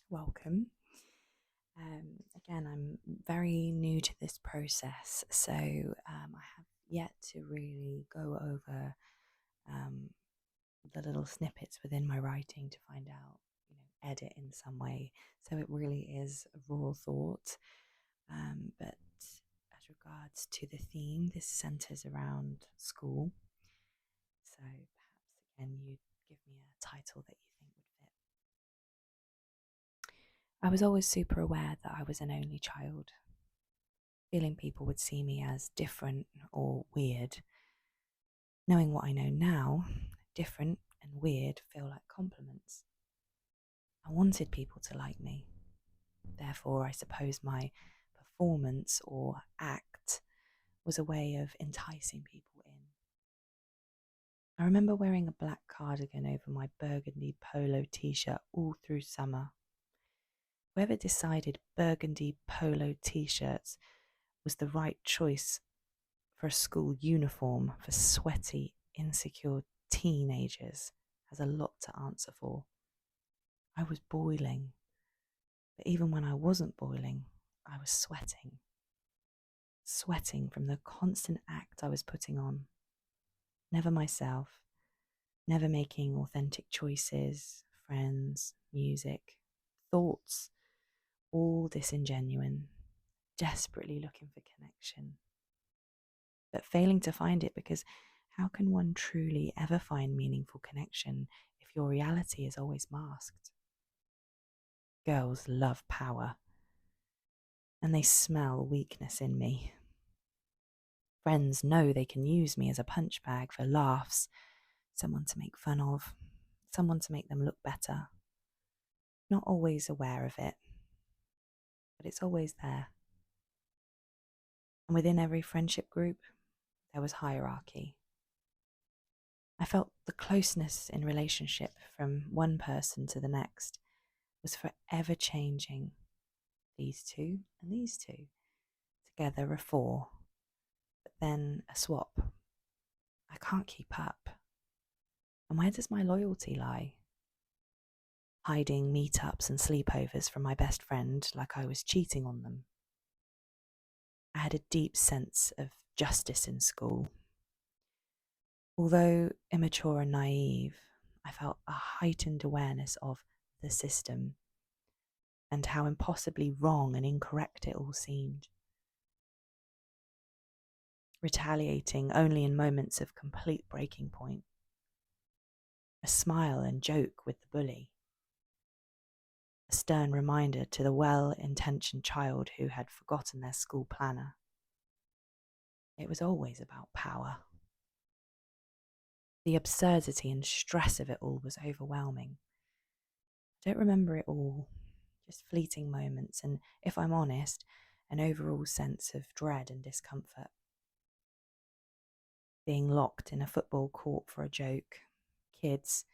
welcome. Again, I'm very new to this process, so I have yet to really go over um, the little snippets within my writing to find out, edit in some way. So it really is a raw thought. But as regards to the theme, this centers around school. So perhaps again, you'd give me a title that you think would fit. I was always super aware that I was an only child, feeling people would see me as different or weird. Knowing what I know now, different and weird feel like compliments. I wanted people to like me. Therefore, I suppose my performance or act was a way of enticing people in. I remember wearing a black cardigan over my burgundy polo t shirt all through summer. Whoever decided burgundy polo t shirts was the right choice for a school uniform for sweaty, insecure teenagers has a lot to answer for. I was boiling, but even when I wasn't boiling, I was sweating. Sweating from the constant act I was putting on. Never myself, never making authentic choices, friends, music, thoughts, all disingenuine, desperately looking for connection, but failing to find it because how can one truly ever find meaningful connection if your reality is always masked? Girls love power, and they smell weakness in me. Friends know they can use me as a punch bag for laughs, someone to make fun of, someone to make them look better. Not always aware of it, but it's always there. And within every friendship group, there was hierarchy. I felt the closeness in relationship from one person to the next was forever changing. These two and these two. Together a four, but then a swap. I can't keep up. And where does my loyalty lie? Hiding meetups and sleepovers from my best friend like I was cheating on them. I had a deep sense of justice in school. Although immature and naive, I felt a heightened awareness of the system and how impossibly wrong and incorrect it all seemed. Retaliating only in moments of complete breaking point. A smile and joke with the bully. A stern reminder to the well-intentioned child who had forgotten their school planner. It was always about power. The absurdity and stress of it all was overwhelming. I don't remember it all, just fleeting moments, and if I'm honest, an overall sense of dread and discomfort. Being locked in a football court for a joke, kids,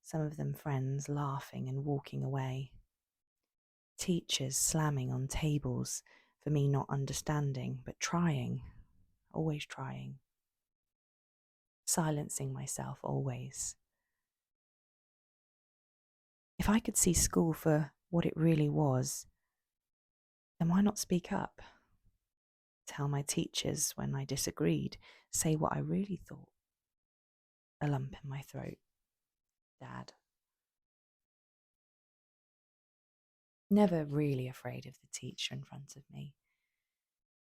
some of them friends, laughing and walking away. Teachers slamming on tables for me not understanding, but trying, always trying. Silencing myself always. If I could see school for what it really was, then why not speak up? Tell my teachers when I disagreed, say what I really thought. A lump in my throat. Dad. Never really afraid of the teacher in front of me,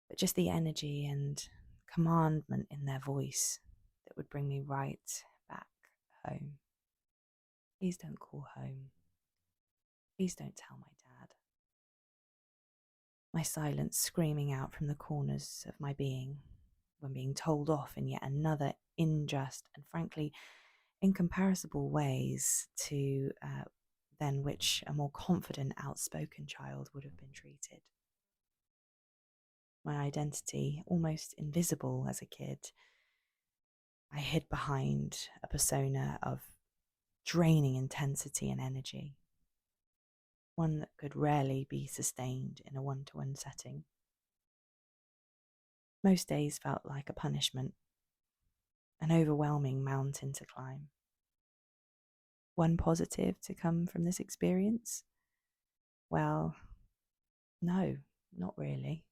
but just the energy and commandment in their voice that would bring me right back home. Please don't call home. Please don't tell my dad. My silence screaming out from the corners of my being when being told off in yet another unjust and frankly incomparable ways to than which a more confident, outspoken child would have been treated. My identity, almost invisible as a kid, I hid behind a persona of draining intensity and energy, one that could rarely be sustained in a one-to-one setting. Most days felt like a punishment, an overwhelming mountain to climb. One positive to come from this experience? Well, no, not really.